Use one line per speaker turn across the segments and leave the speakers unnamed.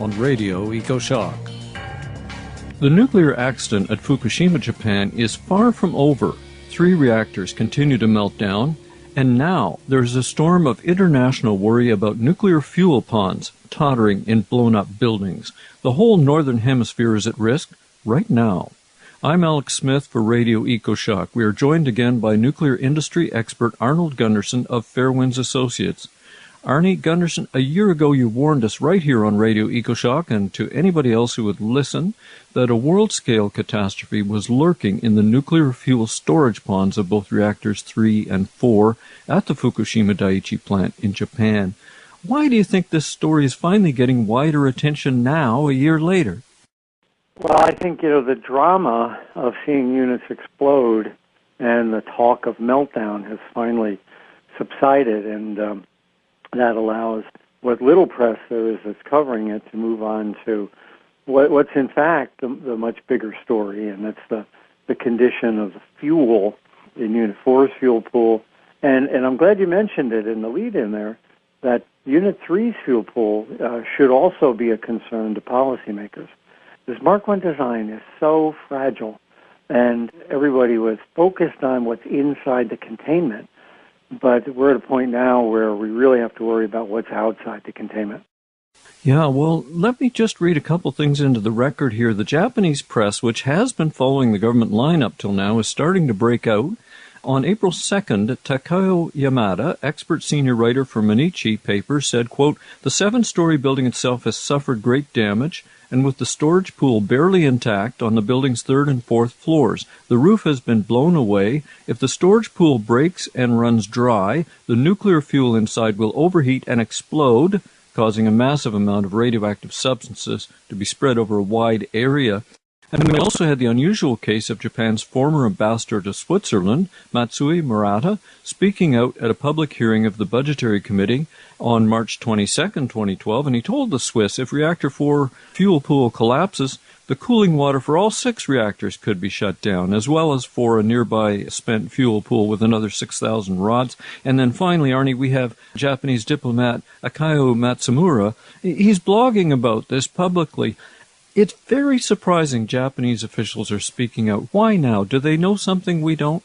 on Radio Ecoshock. The nuclear accident at Fukushima, Japan is far from over. 3 reactors continue to melt down, and now there's a storm of international worry about nuclear fuel ponds tottering in blown-up buildings. The whole Northern Hemisphere is at risk right now. I'm Alex Smith for Radio Ecoshock. We are joined again by nuclear industry expert Arnie Gundersen of Fairewinds Associates. Arnie Gundersen, a year ago you warned us right here on Radio Ecoshock and to anybody else who would listen that a world-scale catastrophe was lurking in the nuclear fuel storage ponds of both reactors 3 and 4 at the Fukushima Daiichi plant in Japan. Why do you think this story is finally getting wider attention now, a year later?
Well, I think, the drama of seeing units explode and the talk of meltdown has finally subsided, and that allows what little press there is that's covering it to move on to what's in fact the much bigger story, and that's the condition of the fuel in Unit 4's fuel pool. And I'm glad you mentioned it in the lead-in there, that Unit 3's fuel pool should also be a concern to policymakers. This Mark I design is so fragile, and everybody was focused on what's inside the containment. But we're at a point now where we really have to worry about what's outside the containment.
Yeah, well, let me just read a couple things into the record here. The Japanese press, which has been following the government line up till now, is starting to break out. On April 2nd, Takao Yamada, expert senior writer for Mainichi paper, said, quote, "The 7-story building itself has suffered great damage, and with the storage pool barely intact on the building's 3rd and 4th floors. The roof has been blown away. If the storage pool breaks and runs dry, the nuclear fuel inside will overheat and explode, causing a massive amount of radioactive substances to be spread over a wide area." And we also had the unusual case of Japan's former ambassador to Switzerland, Matsui Murata, speaking out at a public hearing of the Budgetary Committee on March 22, 2012, and he told the Swiss if Reactor 4 fuel pool collapses, the cooling water for all 6 reactors could be shut down, as well as for a nearby spent fuel pool with another 6,000 rods. And then finally, Arnie, we have Japanese diplomat Akio Matsumura. He's blogging about this publicly. It's very surprising Japanese officials are speaking out. Why now? Do they know something we don't?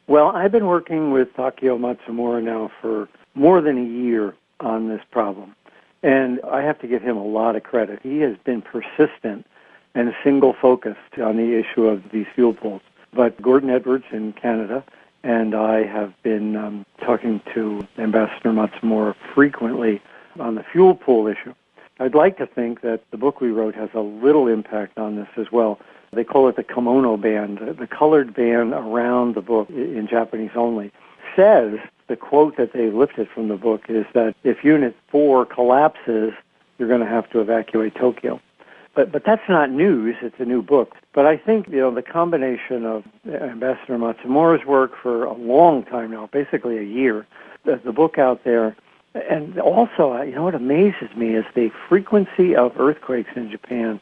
Well, I've been working with Akio Matsumura now for more than a year on this problem, and I have to give him a lot of credit. He has been persistent and single-focused on the issue of these fuel pools. But Gordon Edwards in Canada and I have been talking to Ambassador Matsumura frequently on the fuel pool issue. I'd like to think that the book we wrote has a little impact on this as well. They call it the kimono band, the colored band around the book in Japanese only. Says, the quote that they lifted from the book is that if Unit 4 collapses, you're going to have to evacuate Tokyo. But that's not news, it's a new book. But I think, the combination of Ambassador Matsumura's work for a long time now, basically a year, the book out there, and also, what amazes me is the frequency of earthquakes in Japan.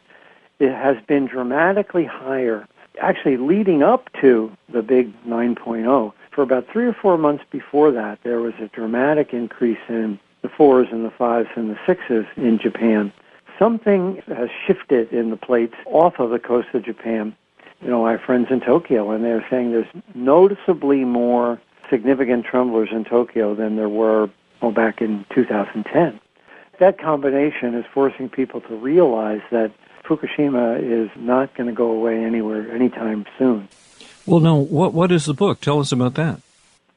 It has been dramatically higher, actually leading up to the big 9.0. For about 3 or 4 months before that, there was a dramatic increase in the 4s and the 5s and the 6s in Japan. Something has shifted in the plates off of the coast of Japan. I have friends in Tokyo, and they're saying there's noticeably more significant tremblers in Tokyo than there were back in 2010. That combination is forcing people to realize that Fukushima is not going to go away anywhere anytime soon.
Well, now, what is the book? Tell us about that.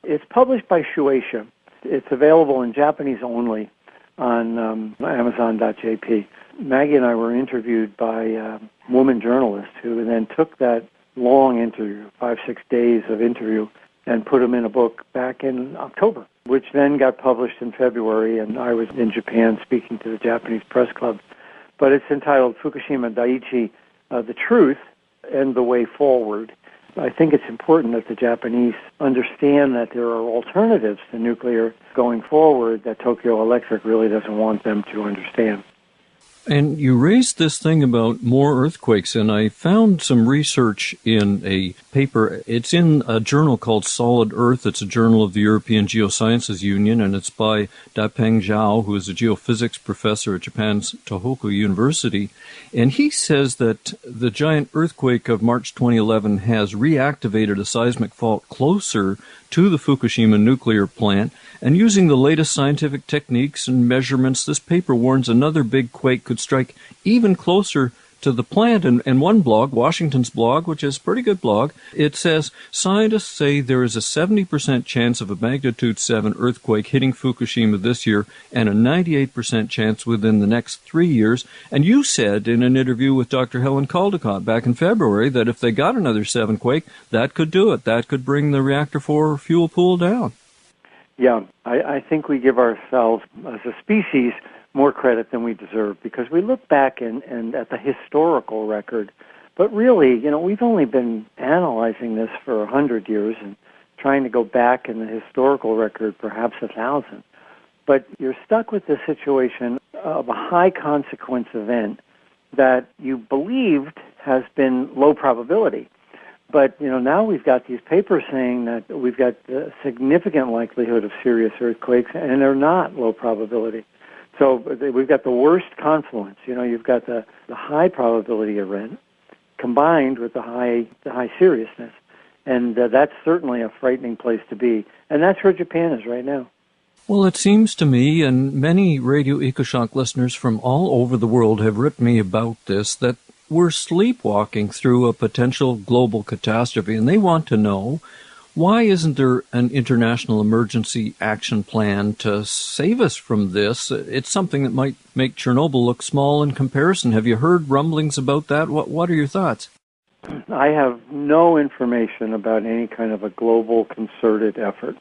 It's
published by Shueisha. It's available in Japanese only on Amazon.jp. Maggie and I were interviewed by a woman journalist who then took that long interview, 5-6 days of interview, and put them in a book back in October, which then got published in February, and I was in Japan speaking to the Japanese press club. But it's entitled Fukushima Daiichi, The Truth and the Way Forward. I think it's important that the Japanese understand that there are alternatives to nuclear going forward that Tokyo Electric really doesn't want them to understand.
And you raised this thing about more earthquakes, and I found some research in a paper. It's in a journal called Solid Earth. It's a journal of the European Geosciences Union, and it's by Dapeng Zhao, who is a geophysics professor at Japan's Tohoku University. And he says that the giant earthquake of March 2011 has reactivated a seismic fault closer to the Fukushima nuclear plant, and using the latest scientific techniques and measurements, this paper warns another big quake could strike even closer to the plant. And one blog, Washington's blog, which is a pretty good blog, it says, scientists say there is a 70% chance of a magnitude 7 earthquake hitting Fukushima this year and a 98% chance within the next 3 years. And you said in an interview with Dr. Helen Caldecott back in February that if they got another 7 quake, that could do it. That could bring the reactor 4 fuel pool down.
Yeah, I think we give ourselves, as a species, more credit than we deserve, because we look back and at the historical record, but really, we've only been analyzing this for 100 years and trying to go back in the historical record perhaps 1,000. But you're stuck with the situation of a high consequence event that you believed has been low probability. But, now we've got these papers saying that we've got a significant likelihood of serious earthquakes, and they're not low probability. So we've got the worst confluence. You've got the high probability event combined with the high seriousness. And that's certainly a frightening place to be. And that's where Japan is right now.
Well, it seems to me, and many Radio Ecoshock listeners from all over the world have written me about this, that we're sleepwalking through a potential global catastrophe, and they want to know, why isn't there an international emergency action plan to save us from this? It's something that might make Chernobyl look small in comparison. Have you heard rumblings about that? What are your thoughts?
I have no information about any kind of a global concerted effort.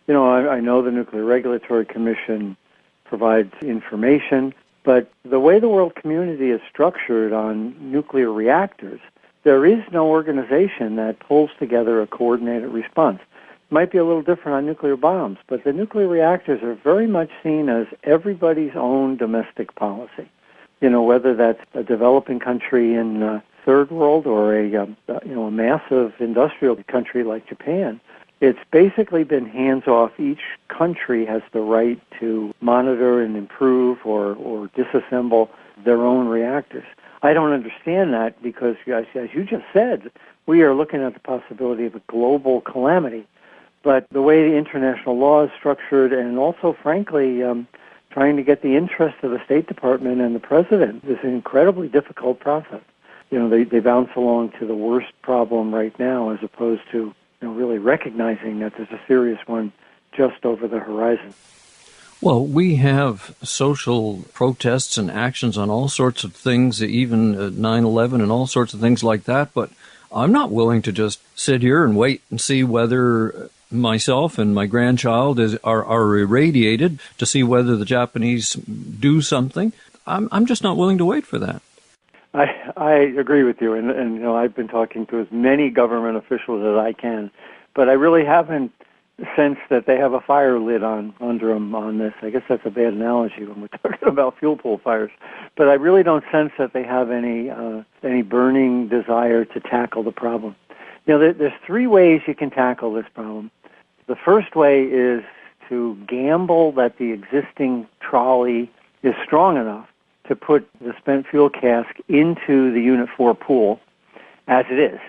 I know the Nuclear Regulatory Commission provides information, but the way the world community is structured on nuclear reactors, there is no organization that pulls together a coordinated response. It might be a little different on nuclear bombs, but the nuclear reactors are very much seen as everybody's own domestic policy. Whether that's a developing country in the third world or a massive industrial country like Japan. It's basically been hands-off. Each country has the right to monitor and improve or disassemble their own reactors. I don't understand that because, as you just said, we are looking at the possibility of a global calamity. But the way the international law is structured, and also, frankly, trying to get the interest of the State Department and the President is an incredibly difficult process. They bounce along to the worst problem right now as opposed to really recognizing that there's a serious one just over the horizon.
Well, we have social protests and actions on all sorts of things, even 9/11 and all sorts of things like that, but I'm not willing to just sit here and wait and see whether myself and my grandchild are irradiated, to see whether the Japanese do something. I'm just not willing to wait for that.
I agree with you, and I've been talking to as many government officials as I can, but I really haven't sensed that they have a fire lit under them on this. I guess that's a bad analogy when we're talking about fuel pool fires, but I really don't sense that they have any burning desire to tackle the problem. There's 3 ways you can tackle this problem. The first way is to gamble that the existing trolley is strong enough to put the spent fuel cask into the Unit 4 pool as it is.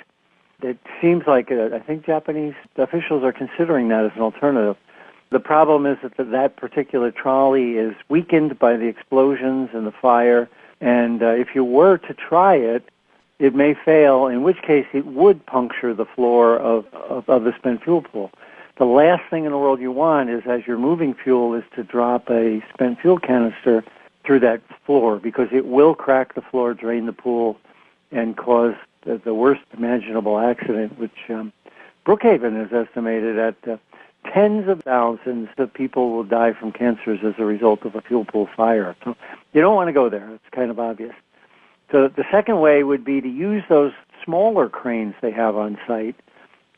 It seems like, I think Japanese officials are considering that as an alternative. The problem is that particular trolley is weakened by the explosions and the fire, and if you were to try it, it may fail, in which case it would puncture the floor of the spent fuel pool. The last thing in the world you want is, as you're moving fuel, is to drop a spent fuel canister through that floor, because it will crack the floor, drain the pool, and cause the worst imaginable accident, which Brookhaven has estimated at tens of thousands of people will die from cancers as a result of a fuel pool fire. So you don't want to go there. It's kind of obvious. So the second way would be to use those smaller cranes they have on site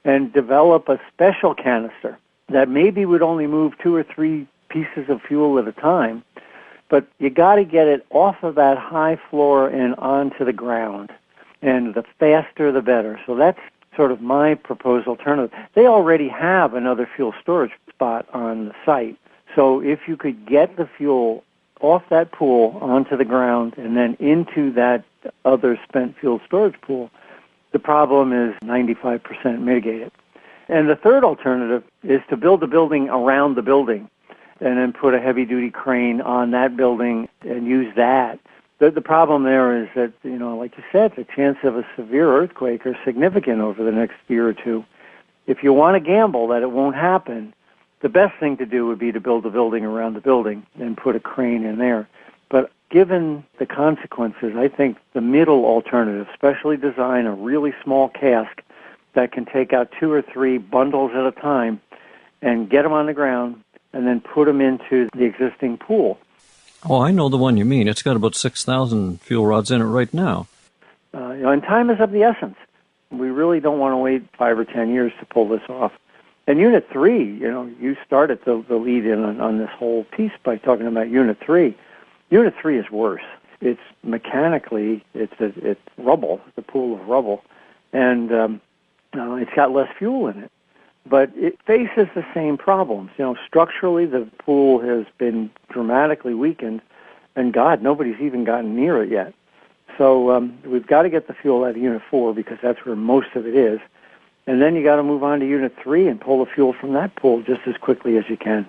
and develop a special canister that maybe would only move 2 or 3 pieces of fuel at a time, But you got to get it off of that high floor and onto the ground. And the faster, the better. So that's sort of my proposed alternative. They already have another fuel storage spot on the site. So if you could get the fuel off that pool onto the ground and then into that other spent fuel storage pool, the problem is 95% mitigated. And the third alternative is to build a building around the building and then put a heavy-duty crane on that building and use that. The problem there is that, like you said, the chance of a severe earthquake are significant over the next year or two. If you want to gamble that it won't happen, the best thing to do would be to build a building around the building and put a crane in there. But given the consequences, I think the middle alternative, specially design a really small cask that can take out 2 or 3 bundles at a time and get them on the ground and then put them into the existing pool.
Oh, I know the one you mean. It's got about 6,000 fuel rods in it right now.
And time is of the essence. We really don't want to wait 5 or 10 years to pull this off. And Unit 3, you started the lead in on this whole piece by talking about Unit 3. Unit 3 is worse. It's mechanically, it's rubble, the pool of rubble, and it's got less fuel in it. But it faces the same problems. Structurally, the pool has been dramatically weakened, and God, nobody's even gotten near it yet. So we've got to get the fuel out of Unit 4 because that's where most of it is. And then you got to move on to Unit 3 and pull the fuel from that pool just as quickly as you can.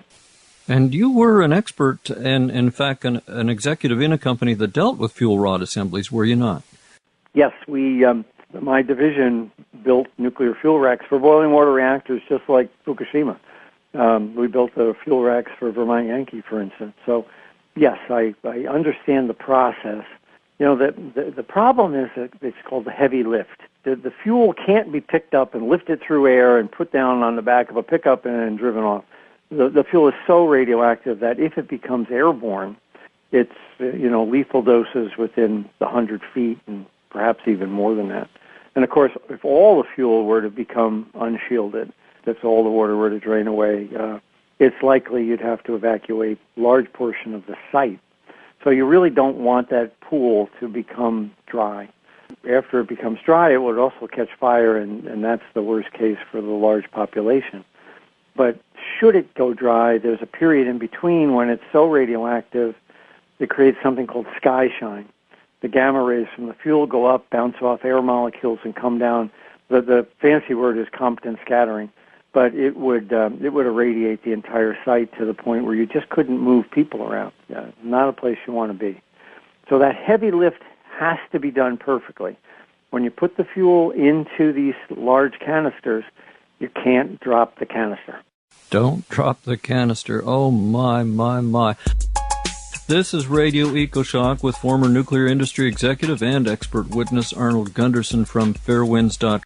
And you were an expert and, in fact, an executive in a company that dealt with fuel rod assemblies, were you not?
Yes, my division built nuclear fuel racks for boiling water reactors just like Fukushima. We built the fuel racks for Vermont Yankee, for instance. So, yes, I understand the process. The problem is that it's called the heavy lift. The fuel can't be picked up and lifted through air and put down on the back of a pickup and driven off. The fuel is so radioactive that if it becomes airborne, it's lethal doses within the 100 feet and perhaps even more than that. And of course, if all the fuel were to become unshielded, if all the water were to drain away, it's likely you'd have to evacuate a large portion of the site. So you really don't want that pool to become dry. After it becomes dry, it would also catch fire, and that's the worst case for the large population. But should it go dry, there's a period in between when it's so radioactive it creates something called sky shine. The gamma rays from the fuel go up, bounce off air molecules, and come down. The fancy word is Compton scattering, but it would irradiate the entire site to the point where you just couldn't move people around. Not a place you want to be. So that heavy lift has to be done perfectly. When you put the fuel into these large canisters, you can't drop the canister.
Don't drop the canister. Oh, my, my, my. This is Radio Ecoshock with former nuclear industry executive and expert witness Arnie Gundersen from Fairewinds.com.